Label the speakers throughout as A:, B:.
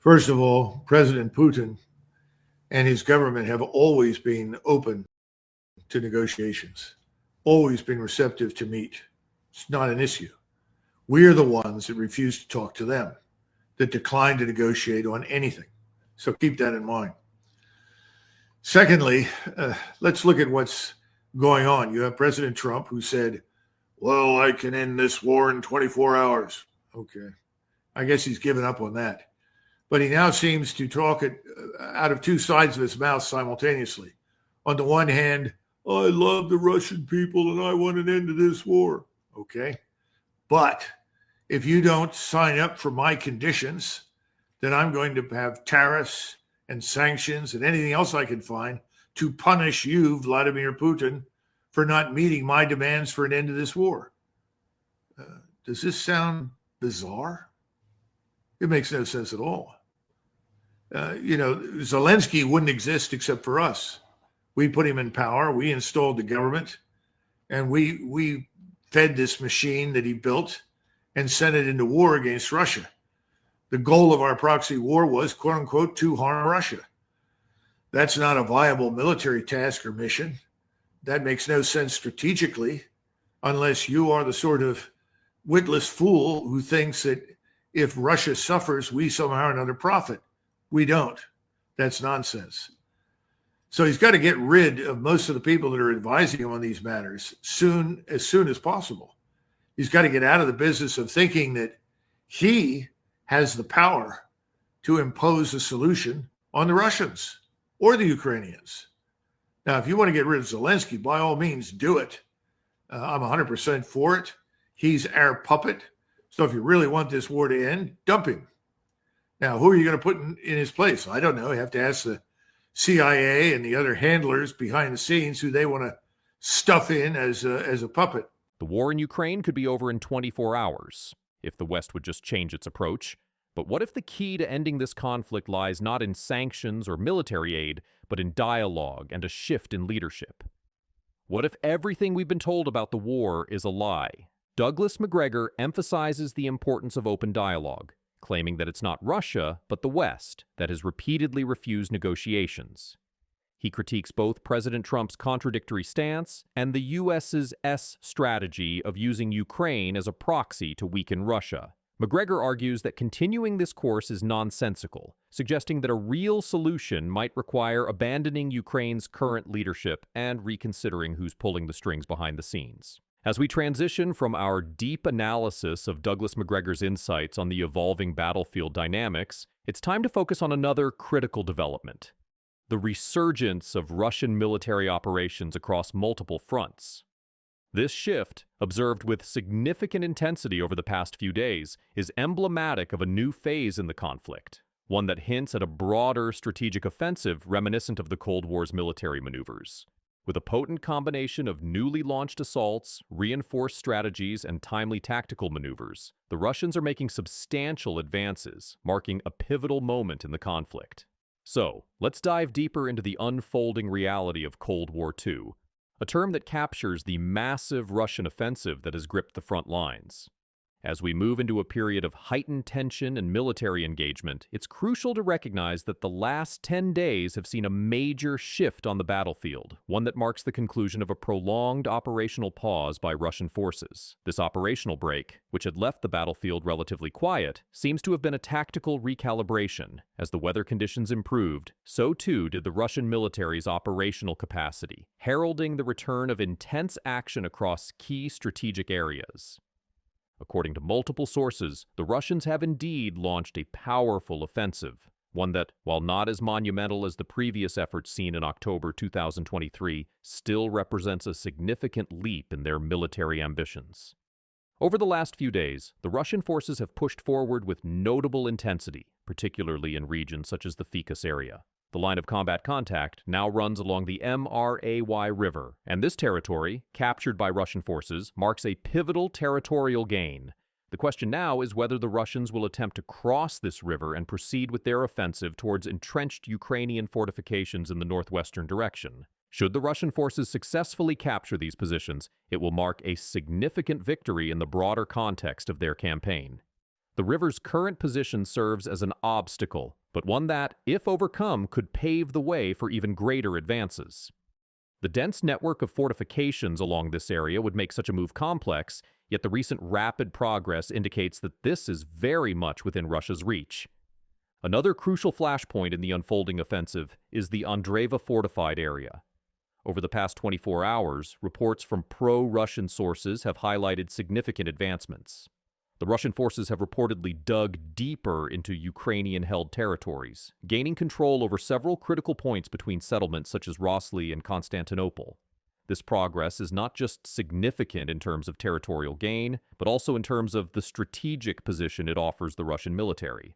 A: First of all, President Putin and his government have always been open to negotiations, always been receptive to meet. It's not an issue. We are the ones that refuse to talk to them, that decline to negotiate on anything. So keep that in mind. Secondly, let's look at what's going on. You have President Trump who said, well, I can end this war in 24 hours. Okay. I guess he's given up on that. But he now seems to talk out of two sides of his mouth simultaneously. On the one hand, I love the Russian people and I want an end to this war. Okay. But if you don't sign up for my conditions, then I'm going to have tariffs and sanctions and anything else I can find to punish you, Vladimir Putin, for not meeting my demands for an end to this war. Does this sound bizarre? It makes no sense at all. Zelensky wouldn't exist except for us. We put him in power. We installed the government, and we fed this machine that he built and sent it into war against Russia. The goal of our proxy war was, quote unquote, to harm Russia. That's not a viable military task or mission. That makes no sense strategically, unless you are the sort of witless fool who thinks that if Russia suffers, we somehow or another profit. We don't. That's nonsense. So he's got to get rid of most of the people that are advising him on these matters as soon as possible. He's got to get out of the business of thinking that he has the power to impose a solution on the Russians or the Ukrainians. Now, if you want to get rid of Zelensky, by all means, do it. I'm 100% for it. He's our puppet. So if you really want this war to end, dump him. Now, who are you going to put in his place? I don't know. You have to ask the CIA and the other handlers behind the scenes who they want to stuff in as a puppet.
B: The war in Ukraine could be over in 24 hours, if the West would just change its approach. But what if the key to ending this conflict lies not in sanctions or military aid, but in dialogue and a shift in leadership? What if everything we've been told about the war is a lie? Douglas Macgregor emphasizes the importance of open dialogue, claiming that it's not Russia, but the West, that has repeatedly refused negotiations. He critiques both President Trump's contradictory stance and the U.S.'s strategy of using Ukraine as a proxy to weaken Russia. Macgregor argues that continuing this course is nonsensical, suggesting that a real solution might require abandoning Ukraine's current leadership and reconsidering who's pulling the strings behind the scenes. As we transition from our deep analysis of Douglas Macgregor's insights on the evolving battlefield dynamics, it's time to focus on another critical development: the resurgence of Russian military operations across multiple fronts. This shift, observed with significant intensity over the past few days, is emblematic of a new phase in the conflict, one that hints at a broader strategic offensive reminiscent of the Cold War's military maneuvers. With a potent combination of newly launched assaults, reinforced strategies, and timely tactical maneuvers, the Russians are making substantial advances, marking a pivotal moment in the conflict. So, let's dive deeper into the unfolding reality of Cold War II, a term that captures the massive Russian offensive that has gripped the front lines. As we move into a period of heightened tension and military engagement, it's crucial to recognize that the last 10 days have seen a major shift on the battlefield, one that marks the conclusion of a prolonged operational pause by Russian forces. This operational break, which had left the battlefield relatively quiet, seems to have been a tactical recalibration. As the weather conditions improved, so too did the Russian military's operational capacity, heralding the return of intense action across key strategic areas. According to multiple sources, the Russians have indeed launched a powerful offensive, one that, while not as monumental as the previous efforts seen in October 2023, still represents a significant leap in their military ambitions. Over the last few days, the Russian forces have pushed forward with notable intensity, particularly in regions such as the Ficus area. The line of combat contact now runs along the Mray River, and this territory, captured by Russian forces, marks a pivotal territorial gain. The question now is whether the Russians will attempt to cross this river and proceed with their offensive towards entrenched Ukrainian fortifications in the northwestern direction. Should the Russian forces successfully capture these positions, it will mark a significant victory in the broader context of their campaign. The river's current position serves as an obstacle, but one that, if overcome, could pave the way for even greater advances. The dense network of fortifications along this area would make such a move complex, yet the recent rapid progress indicates that this is very much within Russia's reach. Another crucial flashpoint in the unfolding offensive is the Andreeva fortified area. Over the past 24 hours, reports from pro-Russian sources have highlighted significant advancements. The Russian forces have reportedly dug deeper into Ukrainian-held territories, gaining control over several critical points between settlements such as Rosly and Constantinople. This progress is not just significant in terms of territorial gain, but also in terms of the strategic position it offers the Russian military.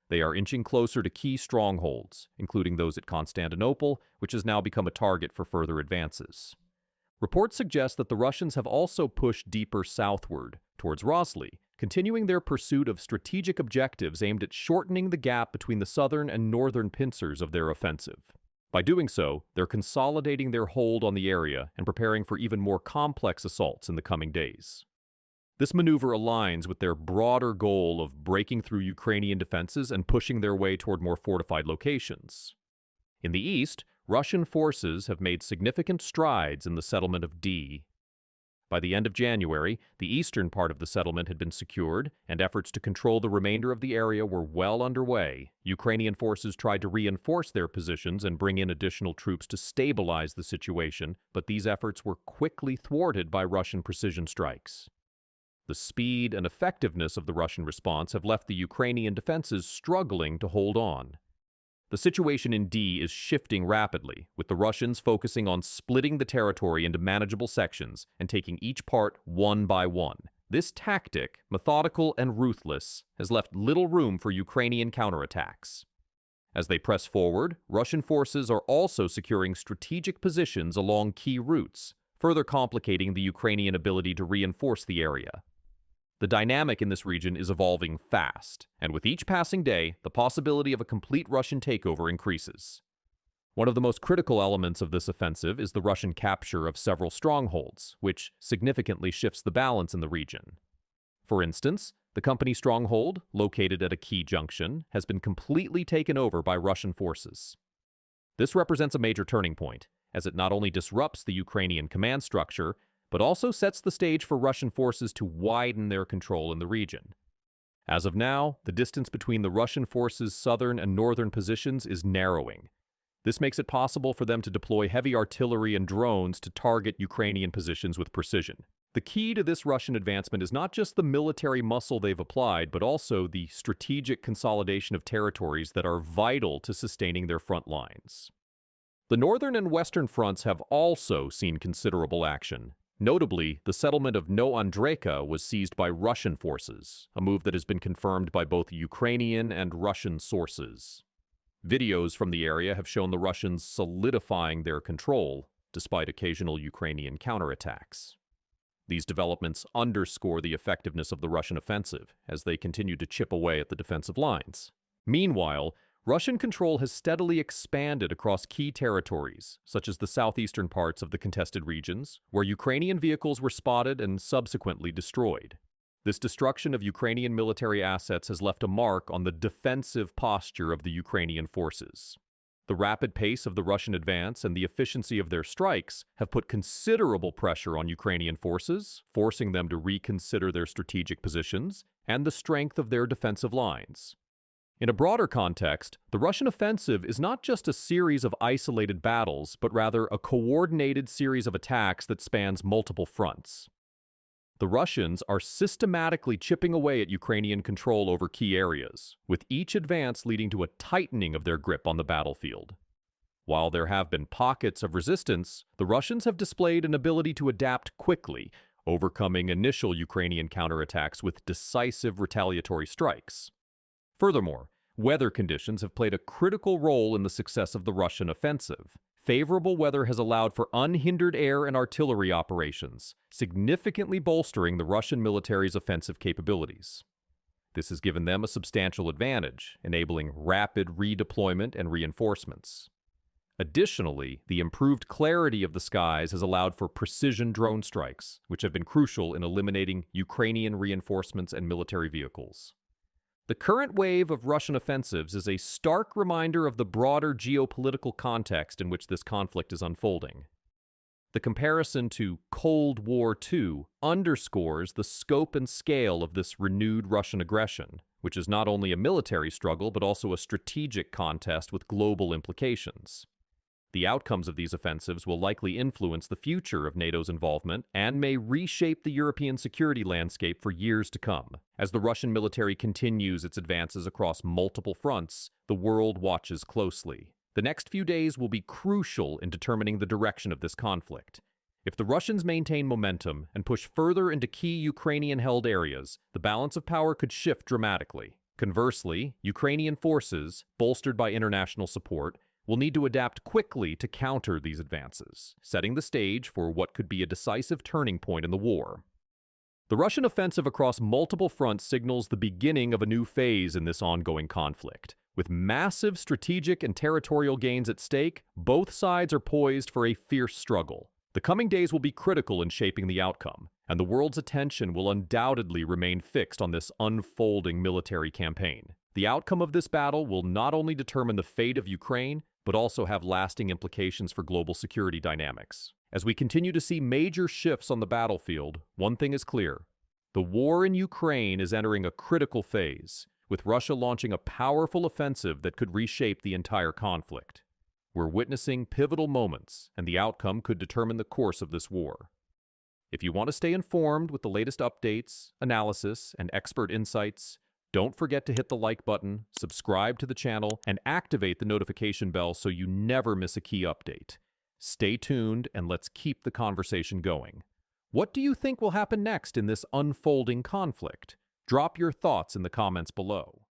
B: They are inching closer to key strongholds, including those at Constantinople, which has now become a target for further advances. Reports suggest that the Russians have also pushed deeper southward, towards Rosly, continuing their pursuit of strategic objectives aimed at shortening the gap between the southern and northern pincers of their offensive. By doing so, they're consolidating their hold on the area and preparing for even more complex assaults in the coming days. This maneuver aligns with their broader goal of breaking through Ukrainian defenses and pushing their way toward more fortified locations. In the east, Russian forces have made significant strides in the settlement of D. By the end of January, the eastern part of the settlement had been secured, and efforts to control the remainder of the area were well underway. Ukrainian forces tried to reinforce their positions and bring in additional troops to stabilize the situation, but these efforts were quickly thwarted by Russian precision strikes. The speed and effectiveness of the Russian response have left the Ukrainian defenses struggling to hold on. The situation in D is shifting rapidly, with the Russians focusing on splitting the territory into manageable sections and taking each part one by one. This tactic, methodical and ruthless, has left little room for Ukrainian counterattacks. As they press forward, Russian forces are also securing strategic positions along key routes, further complicating the Ukrainian ability to reinforce the area. The dynamic in this region is evolving fast, and with each passing day, the possibility of a complete Russian takeover increases. One of the most critical elements of this offensive is the Russian capture of several strongholds, which significantly shifts the balance in the region. For instance, the company stronghold, located at a key junction, has been completely taken over by Russian forces. This represents a major turning point, as it not only disrupts the Ukrainian command structure, but also sets the stage for Russian forces to widen their control in the region. As of now, the distance between the Russian forces' southern and northern positions is narrowing. This makes it possible for them to deploy heavy artillery and drones to target Ukrainian positions with precision. The key to this Russian advancement is not just the military muscle they've applied, but also the strategic consolidation of territories that are vital to sustaining their front lines. The northern and western fronts have also seen considerable action. Notably, the settlement of Novoandreevka was seized by Russian forces, a move that has been confirmed by both Ukrainian and Russian sources. Videos from the area have shown the Russians solidifying their control, despite occasional Ukrainian counterattacks. These developments underscore the effectiveness of the Russian offensive as they continue to chip away at the defensive lines. Meanwhile, Russian control has steadily expanded across key territories, such as the southeastern parts of the contested regions, where Ukrainian vehicles were spotted and subsequently destroyed. This destruction of Ukrainian military assets has left a mark on the defensive posture of the Ukrainian forces. The rapid pace of the Russian advance and the efficiency of their strikes have put considerable pressure on Ukrainian forces, forcing them to reconsider their strategic positions and the strength of their defensive lines. In a broader context, the Russian offensive is not just a series of isolated battles, but rather a coordinated series of attacks that spans multiple fronts. The Russians are systematically chipping away at Ukrainian control over key areas, with each advance leading to a tightening of their grip on the battlefield. While there have been pockets of resistance, the Russians have displayed an ability to adapt quickly, overcoming initial Ukrainian counterattacks with decisive retaliatory strikes. Furthermore, weather conditions have played a critical role in the success of the Russian offensive. Favorable weather has allowed for unhindered air and artillery operations, significantly bolstering the Russian military's offensive capabilities. This has given them a substantial advantage, enabling rapid redeployment and reinforcements. Additionally, the improved clarity of the skies has allowed for precision drone strikes, which have been crucial in eliminating Ukrainian reinforcements and military vehicles. The current wave of Russian offensives is a stark reminder of the broader geopolitical context in which this conflict is unfolding. The comparison to Cold War II underscores the scope and scale of this renewed Russian aggression, which is not only a military struggle but also a strategic contest with global implications. The outcomes of these offensives will likely influence the future of NATO's involvement and may reshape the European security landscape for years to come. As the Russian military continues its advances across multiple fronts, the world watches closely. The next few days will be crucial in determining the direction of this conflict. If the Russians maintain momentum and push further into key Ukrainian-held areas, the balance of power could shift dramatically. Conversely, Ukrainian forces, bolstered by international support, will need to adapt quickly to counter these advances, setting the stage for what could be a decisive turning point in the war. The Russian offensive across multiple fronts signals the beginning of a new phase in this ongoing conflict. With massive strategic and territorial gains at stake, both sides are poised for a fierce struggle. The coming days will be critical in shaping the outcome, and the world's attention will undoubtedly remain fixed on this unfolding military campaign. The outcome of this battle will not only determine the fate of Ukraine, but also have lasting implications for global security dynamics. As we continue to see major shifts on the battlefield, one thing is clear. The war in Ukraine is entering a critical phase, with Russia launching a powerful offensive that could reshape the entire conflict. We're witnessing pivotal moments, and the outcome could determine the course of this war. If you want to stay informed with the latest updates, analysis, and expert insights, don't forget to hit the like button, subscribe to the channel, and activate the notification bell so you never miss a key update. Stay tuned, and let's keep the conversation going. What do you think will happen next in this unfolding conflict? Drop your thoughts in the comments below.